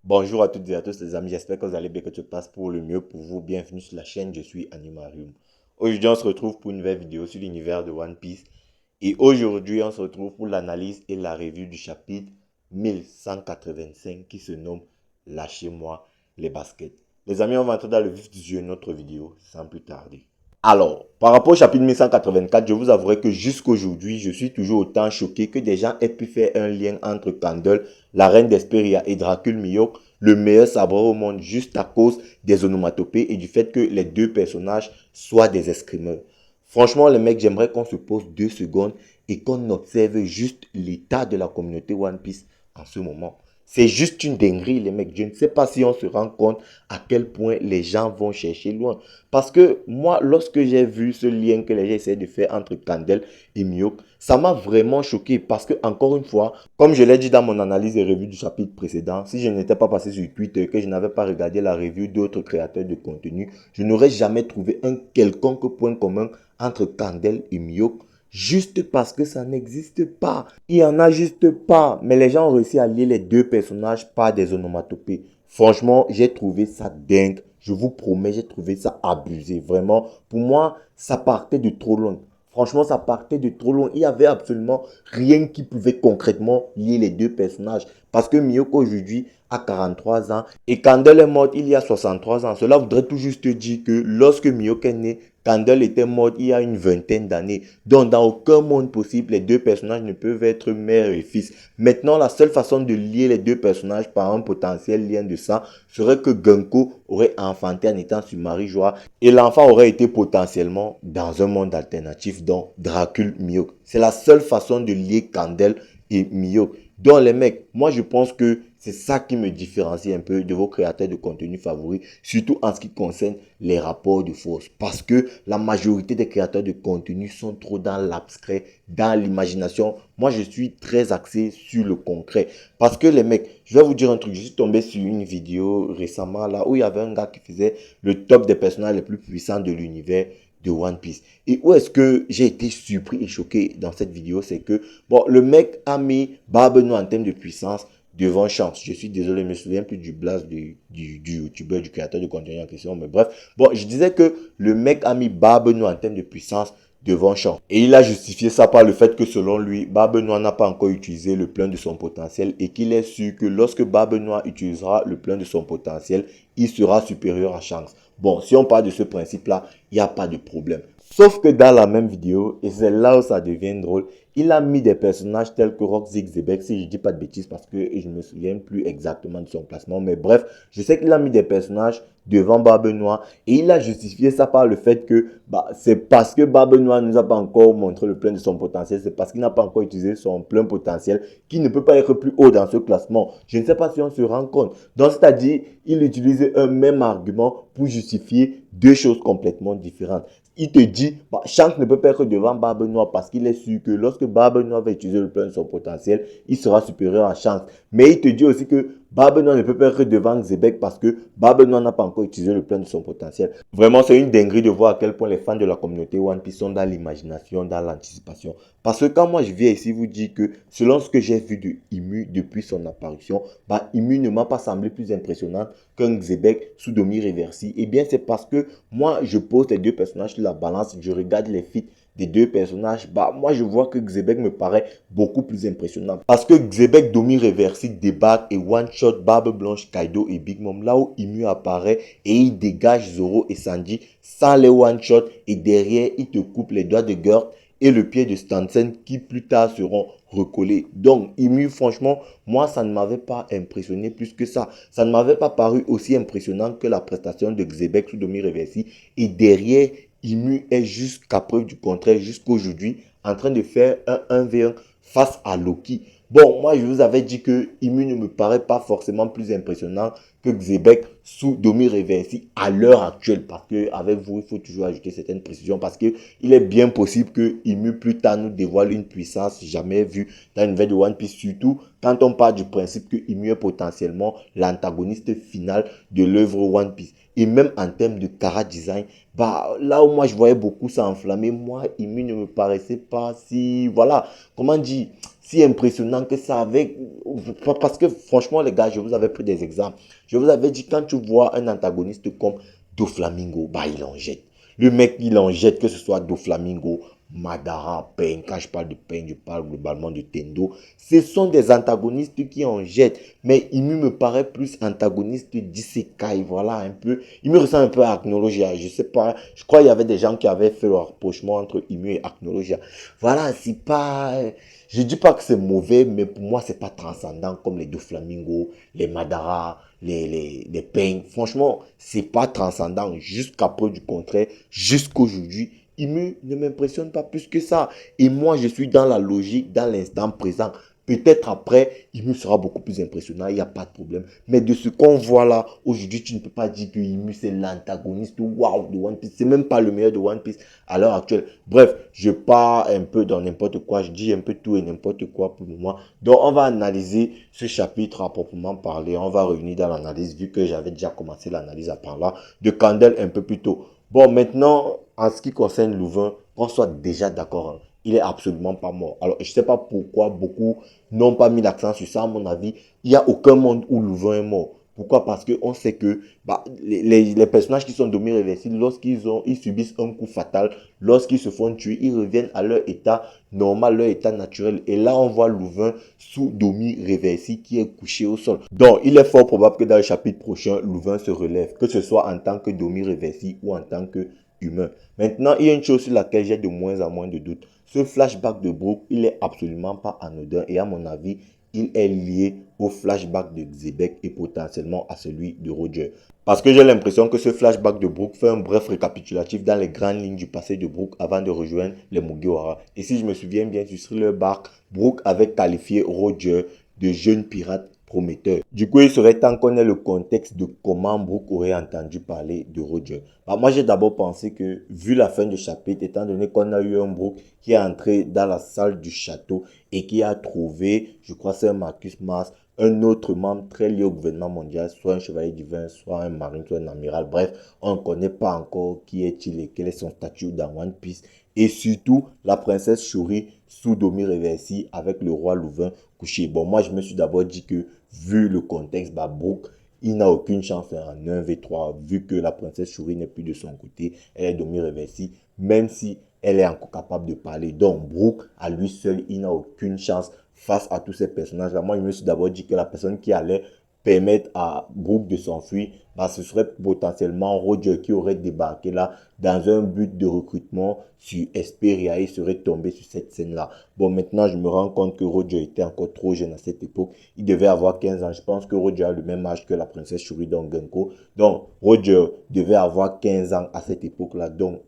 Bonjour à toutes et à tous les amis, j'espère que vous allez bien, que tout passe pour le mieux pour vous. Bienvenue sur la chaîne, je suis Animarium. Aujourd'hui, on se retrouve pour une nouvelle vidéo sur l'univers de One Piece. Et aujourd'hui, on se retrouve pour l'analyse et la review du chapitre 1185 qui se nomme Lâchez-moi les baskets. Les amis, on va entrer dans le vif du sujet de notre vidéo sans plus tarder. Alors, par rapport au chapitre 1184, je vous avouerai que jusqu'aujourd'hui, je suis toujours autant choqué que des gens aient pu faire un lien entre Candle, la reine d'Hesperia et Dracul Mihawk, le meilleur sabre au monde, juste à cause des onomatopées et du fait que les deux personnages soient des escrimeurs. Franchement, les mecs, j'aimerais qu'on se pose 2 secondes et qu'on observe juste l'état de la communauté One Piece en ce moment. C'est juste une dinguerie, les mecs. Je ne sais pas si on se rend compte à quel point les gens vont chercher loin. Parce que moi, lorsque j'ai vu ce lien que les gens essaient de faire entre Candle et Mihawk, ça m'a vraiment choqué. Parce que, encore une fois, comme je l'ai dit dans mon analyse et revue du chapitre précédent, si je n'étais pas passé sur Twitter, que je n'avais pas regardé la review d'autres créateurs de contenu, je n'aurais jamais trouvé un quelconque point commun entre Candle et Mihawk. Juste parce que ça n'existe pas. Il n'y en a juste pas. Mais les gens ont réussi à lier les deux personnages par des onomatopées. Franchement, j'ai trouvé ça dingue. Je vous promets, j'ai trouvé ça abusé. Vraiment, pour moi, ça partait de trop loin. Franchement, ça partait de trop loin. Il n'y avait absolument rien qui pouvait concrètement lier les deux personnages. Parce que Miyoko aujourd'hui a 43 ans et Candle est morte il y a 63 ans. Cela voudrait tout juste dire que lorsque Miyoko est née, Candle était morte il y a une vingtaine d'années. Donc, dans aucun monde possible, les deux personnages ne peuvent être mère et fils. Maintenant, la seule façon de lier les deux personnages par un potentiel lien de sang serait que Gunko aurait enfanté en étant sur Marie-Joie et l'enfant aurait été potentiellement dans un monde alternatif, dont Dracul Mihawk. C'est la seule façon de lier Candle et Mihawk. Donc les mecs, moi je pense que c'est ça qui me différencie un peu de vos créateurs de contenu favoris, surtout en ce qui concerne les rapports de force. Parce que la majorité des créateurs de contenu sont trop dans l'abstrait, dans l'imagination. Moi je suis très axé sur le concret. Parce que les mecs, je vais vous dire un truc, je suis tombé sur une vidéo récemment là où il y avait un gars qui faisait le top des personnages les plus puissants de l'univers de One Piece. Et où est-ce que j'ai été surpris et choqué dans cette vidéo, c'est que, bon, le mec a mis Barbe Noire en termes de puissance devant Shanks. Je suis désolé, je me souviens plus du blast du youtubeur, du créateur de contenu en question, mais bref. Bon, je disais que le mec a mis Barbe Noire en termes de puissance devant Shanks. Et il a justifié ça par le fait que selon lui, Barbe Noire n'a pas encore utilisé le plein de son potentiel et qu'il est sûr que lorsque Barbe Noire utilisera le plein de son potentiel, il sera supérieur à Shanks. Bon, si on parle de ce principe-là, il n'y a pas de problème. Sauf que dans la même vidéo, et c'est là où ça devient drôle, il a mis des personnages tels que Roxy Xebec, si je ne dis pas de bêtises parce que je ne me souviens plus exactement de son placement, mais bref, je sais qu'il a mis des personnages devant Barbe Noire et il a justifié ça par le fait que c'est parce que Barbe Noire ne nous a pas encore montré le plein de son potentiel, c'est parce qu'il n'a pas encore utilisé son plein potentiel qu'il ne peut pas être plus haut dans ce classement. Je ne sais pas si on se rend compte. Donc, c'est-à-dire, il utilise un même argument pour justifier deux choses complètement différentes. Il te dit, Shanks ne peut pas être devant Barbe Noire parce qu'il est sûr que lorsque Barbe Noire va utiliser le plein de son potentiel, il sera supérieur à Shanks. Mais il te dit aussi que Barbe Noire ne peut pas être devant Xebec parce que Barbe Noire n'a pas encore utilisé le plein de son potentiel. Vraiment, c'est une dinguerie de voir à quel point les fans de la communauté One Piece sont dans l'imagination, dans l'anticipation. Parce que quand moi je viens ici vous dire que selon ce que j'ai vu de Imu depuis son apparition, Imu ne m'a pas semblé plus impressionnant qu'un Xebec sous Domi Reversi. Eh bien, c'est parce que moi je pose les deux personnages sur la balance, je regarde les feats des deux personnages, moi je vois que Xebec me paraît beaucoup plus impressionnant. Parce que Xebec Domi Reversi débarque et one shot Barbe Blanche, Kaido et Big Mom. Là où Imu apparaît et il dégage Zoro et Sanji sans les one shot et derrière il te coupe les doigts de Gurt et le pied de Stansen qui plus tard seront recollés. Donc, Imu, franchement, moi, ça ne m'avait pas impressionné plus que ça. Ça ne m'avait pas paru aussi impressionnant que la prestation de Xebec sous Domi Reversi. Et derrière, Imu est jusqu'à preuve du contraire, jusqu'aujourd'hui, en train de faire un 1v1 face à Loki. Bon, moi, je vous avais dit que Imu ne me paraît pas forcément plus impressionnant que Xebec sous Domi Reversi à l'heure actuelle. Parce que avec vous, il faut toujours ajouter certaines précisions. Parce que il est bien possible que Imu plus tard nous dévoile une puissance jamais vue dans l'univers de One Piece. Surtout quand on parle du principe que Imu est potentiellement l'antagoniste final de l'œuvre One Piece. Et même en termes de chara design, là où moi je voyais beaucoup s'enflammer, moi, Imu ne me paraissait pas si, voilà, comment dire, si impressionnant que ça avec... Parce que franchement, les gars, je vous avais pris des exemples. Je vous avais dit, quand tu vois un antagoniste comme Doflamingo, bah il en jette. Le mec, il en jette, que ce soit Doflamingo, Madara, Pain. Quand je parle de Pain, je parle globalement de Tendo. Ce sont des antagonistes qui en jettent. Mais Imu me paraît plus antagoniste d'Isekai. Voilà, un peu. Il me ressemble un peu à Acnologia. Je sais pas. Je crois qu'il y avait des gens qui avaient fait le rapprochement entre Imu et Acnologia. Voilà, c'est pas... Je dis pas que c'est mauvais, mais pour moi, c'est pas transcendant comme les Doflamingo, les Madara, les Pain. Franchement, c'est pas transcendant jusqu'à preuve du contraire. Jusqu'aujourd'hui, ne m'impressionne pas plus que ça. Et moi, je suis dans la logique, dans l'instant présent. Peut-être après, Imu sera beaucoup plus impressionnant, il n'y a pas de problème. Mais de ce qu'on voit là, aujourd'hui, tu ne peux pas dire que Imu c'est l'antagoniste waouh de One Piece. C'est même pas le meilleur de One Piece à l'heure actuelle. Bref, je pars un peu dans n'importe quoi, je dis un peu tout et n'importe quoi pour le moment. Donc, on va analyser ce chapitre à proprement parler. On va revenir dans l'analyse, vu que j'avais déjà commencé l'analyse à part là, de Candle un peu plus tôt. Bon, maintenant, en ce qui concerne Louvain, qu'on soit déjà d'accord, hein, il est absolument pas mort. Alors, je sais pas pourquoi beaucoup n'ont pas mis l'accent sur ça, à mon avis. Il n'y a aucun monde où Louvain est mort. Pourquoi? Parce qu'on sait que bah, les personnages qui sont demi-réversibles, ils subissent un coup fatal, lorsqu'ils se font tuer, ils reviennent à leur état normal, leur état naturel. Et là, on voit Louvain sous demi-réversible qui est couché au sol. Donc, il est fort probable que dans le chapitre prochain, Louvain se relève, que ce soit en tant que demi-réversible ou en tant que humain. Maintenant, il y a une chose sur laquelle j'ai de moins en moins de doutes. Ce flashback de Brook, il est absolument pas anodin et à mon avis, il est lié au flashback de Xebec et potentiellement à celui de Roger. Parce que j'ai l'impression que ce flashback de Brook fait un bref récapitulatif dans les grandes lignes du passé de Brook avant de rejoindre les Mugiwara. Et si je me souviens bien sur Thriller Bark, Brook avait qualifié Roger de jeune pirate prometteur. Du coup, il serait temps qu'on ait le contexte de comment Brook aurait entendu parler de Roger. Bah, moi, j'ai d'abord pensé que, vu la fin du chapitre, étant donné qu'on a eu un Brook qui est entré dans la salle du château et qui a trouvé, je crois c'est un Marcus Mars, un autre membre très lié au gouvernement mondial, soit un chevalier divin, soit un marine, soit un amiral. Bref, on ne connaît pas encore qui est-il et quel est son statut dans One Piece. Et surtout, la princesse Shuri sous Domi Reversi avec le roi Louvain couché. Bon, moi, je me suis d'abord dit que, vu le contexte, bah, Brook, il n'a aucune chance en 1v3, vu que la princesse Shuri n'est plus de son côté. Elle est Domi Reversi, même si elle est encore capable de parler. Donc, Brook, à lui seul, il n'a aucune chance face à tous ces personnages-là. Moi, je me suis d'abord dit que la personne qui allait permettre à Brook de s'enfuir, bah, ce serait potentiellement Roger qui aurait débarqué là dans un but de recrutement sur Esperia. Il serait tombé sur cette scène-là. Bon, maintenant, je me rends compte que Roger était encore trop jeune à cette époque. Il devait avoir 15 ans. Je pense que Roger a le même âge que la princesse Shuri dans Genko. Donc, Roger devait avoir 15 ans à cette époque-là. Donc,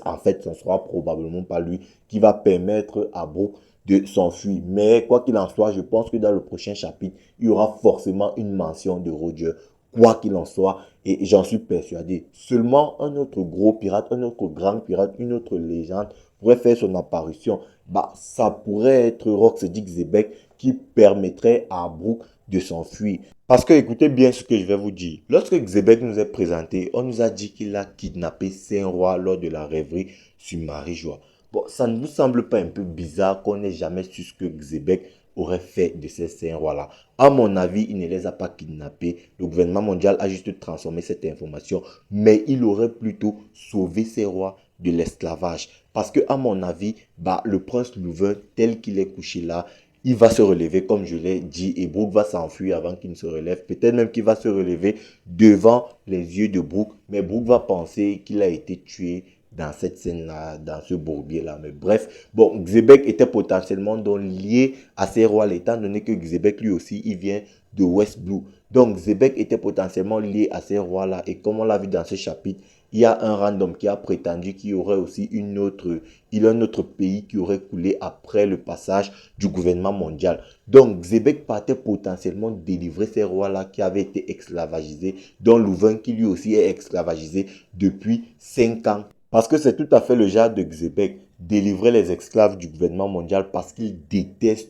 en fait, ce ne sera probablement pas lui qui va permettre à Brook de s'enfuir. Mais quoi qu'il en soit, je pense que dans le prochain chapitre, il y aura forcément une mention de Roger. Quoi qu'il en soit, et j'en suis persuadé. Seulement un autre gros pirate, un autre grand pirate, une autre légende pourrait faire son apparition. Bah, ça pourrait être Rocksteady Xebec qui permettrait à Brook de s'enfuir. Parce que écoutez bien ce que je vais vous dire. Lorsque Xebec nous est présenté, on nous a dit qu'il a kidnappé Saint-Roi lors de la rêverie sur Marie-Joie. Bon, ça ne vous semble pas un peu bizarre qu'on n'ait jamais su ce que Xebec aurait fait de ces Saint-Rois-là? À mon avis, il ne les a pas kidnappés. Le gouvernement mondial a juste transformé cette information, mais il aurait plutôt sauvé ces rois de l'esclavage. Parce que, à mon avis, bah, le prince Louvain, tel qu'il est couché là, il va se relever, comme je l'ai dit, et Brook va s'enfuir avant qu'il ne se relève. Peut-être même qu'il va se relever devant les yeux de Brook, mais Brook va penser qu'il a été tué dans cette scène-là, dans ce bourbier-là. Mais bref, bon, Xebec était potentiellement donc lié à ces rois, étant donné que Xebec, lui aussi, il vient de West Blue. Donc, Xebec était potentiellement lié à ces rois-là. Et comme on l'a vu dans ce chapitre, il y a un random qui a prétendu qu'il y aurait aussi un autre pays qui aurait coulé après le passage du gouvernement mondial. Donc, Xebec partait potentiellement délivrer ces rois-là qui avaient été esclavagisés, dont Louvain qui lui aussi est esclavagisé depuis 5 ans. Parce que c'est tout à fait le genre de Xebec, délivrer les esclaves du gouvernement mondial parce qu'il déteste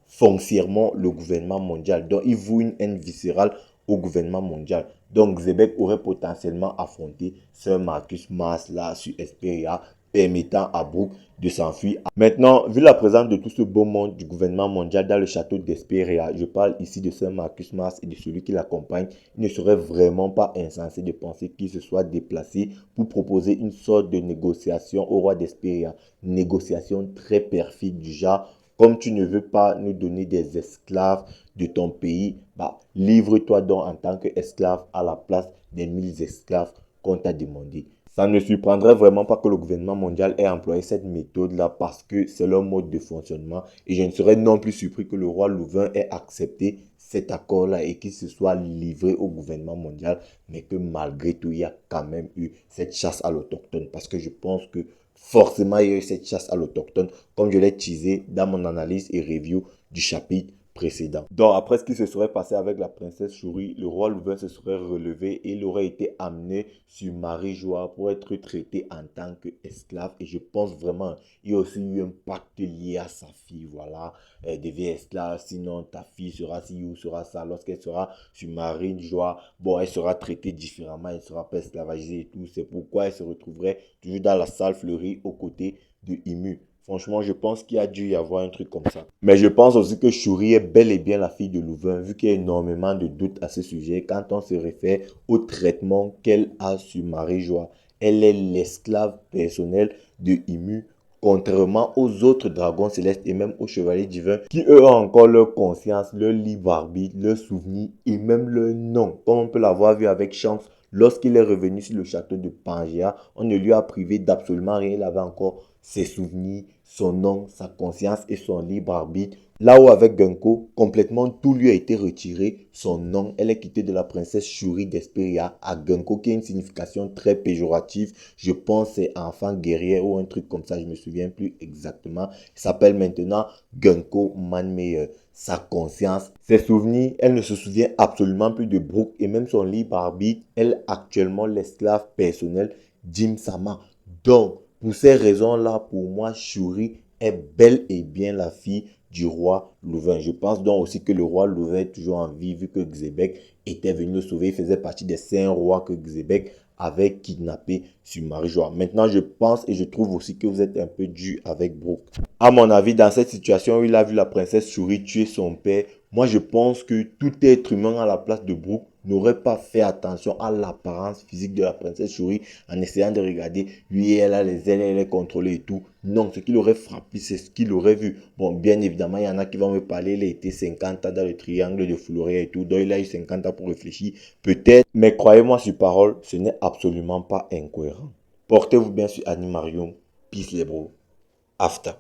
foncièrement le gouvernement mondial. Donc, il voue une haine viscérale au gouvernement mondial. Donc, Xebec aurait potentiellement affronté Sir Marcus Mars là sur Esperia, permettant à Brooke de s'enfuir. Maintenant, vu la présence de tout ce beau monde du gouvernement mondial dans le château d'Hesperia, je parle ici de Sir Marcus Mars et de celui qui l'accompagne, il ne serait vraiment pas insensé de penser qu'il se soit déplacé pour proposer une sorte de négociation au roi d'Hesperia. Négociation très perfide du genre, comme tu ne veux pas nous donner des esclaves de ton pays, bah, livre-toi donc en tant qu'esclave à la place des 1000 esclaves qu'on t'a demandé. Ça ne surprendrait vraiment pas que le gouvernement mondial ait employé cette méthode-là parce que c'est leur mode de fonctionnement. Et je ne serais non plus surpris que le roi Louvain ait accepté cet accord-là et qu'il se soit livré au gouvernement mondial, mais que malgré tout, il y a quand même eu cette chasse à l'autochtone. Parce que je pense que forcément, il y a eu cette chasse à l'autochtone, comme je l'ai teasé dans mon analyse et review du chapitre précédent. Donc après ce qui se serait passé avec la princesse Shuri, le roi Louvain se serait relevé et il aurait été amené sur Marie-Joie pour être traité en tant qu'esclave. Et je pense vraiment, il y a aussi eu un pacte lié à sa fille, voilà. Elle devient esclave, sinon ta fille sera ci ou sera ça. Lorsqu'elle sera sur Marie-Joie, bon, elle sera traitée différemment, elle ne sera pas esclavagisée et tout. C'est pourquoi elle se retrouverait toujours dans la salle fleurie aux côtés de Imu. Franchement, je pense qu'il a dû y avoir un truc comme ça. Mais je pense aussi que Shuri est bel et bien la fille de Louvain, vu qu'il y a énormément de doutes à ce sujet quand on se réfère au traitement qu'elle a sur Marie-Joie. Elle est l'esclave personnelle de Imu, contrairement aux autres dragons célestes et même aux chevaliers divins, qui eux ont encore leur conscience, leur libre arbitre, leurs souvenirs et même leur nom, comme on peut l'avoir vu avec Shanks. Lorsqu'il est revenu sur le château de Pangea, on ne lui a privé d'absolument rien, il avait encore ses souvenirs, son nom, sa conscience et son libre arbitre. Là où avec Genko, complètement tout lui a été retiré, son nom, elle est quittée de la princesse Shuri d'Hesperia à Genko qui a une signification très péjorative. Je pense c'est enfant guerrier ou un truc comme ça, je me souviens plus exactement. Il s'appelle maintenant Genko Manmeyer. Sa conscience, ses souvenirs, elle ne se souvient absolument plus de Brooke et même son libre arbitre, elle est actuellement l'esclave personnel Jim Sama. Donc, pour ces raisons-là, pour moi, Shuri est bel et bien la fille du roi Louvain. Je pense donc aussi que le roi Louvain est toujours en vie vu que Xebec était venu le sauver. Il faisait partie des 5 rois que Xebec avait kidnappé sur Marie-Joie. Maintenant, je pense et je trouve aussi que vous êtes un peu dû avec Brooke. À mon avis, dans cette situation où il a vu la princesse Shuri tuer son père, moi je pense que tout être humain à la place de Brooke n'aurait pas fait attention à l'apparence physique de la princesse Shuri en essayant de regarder, lui elle a les ailes, elle est contrôlée et tout. Non, ce qu'il aurait frappé, c'est ce qu'il aurait vu. Bon, bien évidemment, il y en a qui vont me parler, il a été 50 ans dans le triangle de Floria et tout, donc il a eu 50 ans pour réfléchir, peut-être, mais croyez-moi sur parole, ce n'est absolument pas incohérent. Portez-vous bien sur Animarium, peace les bros, after.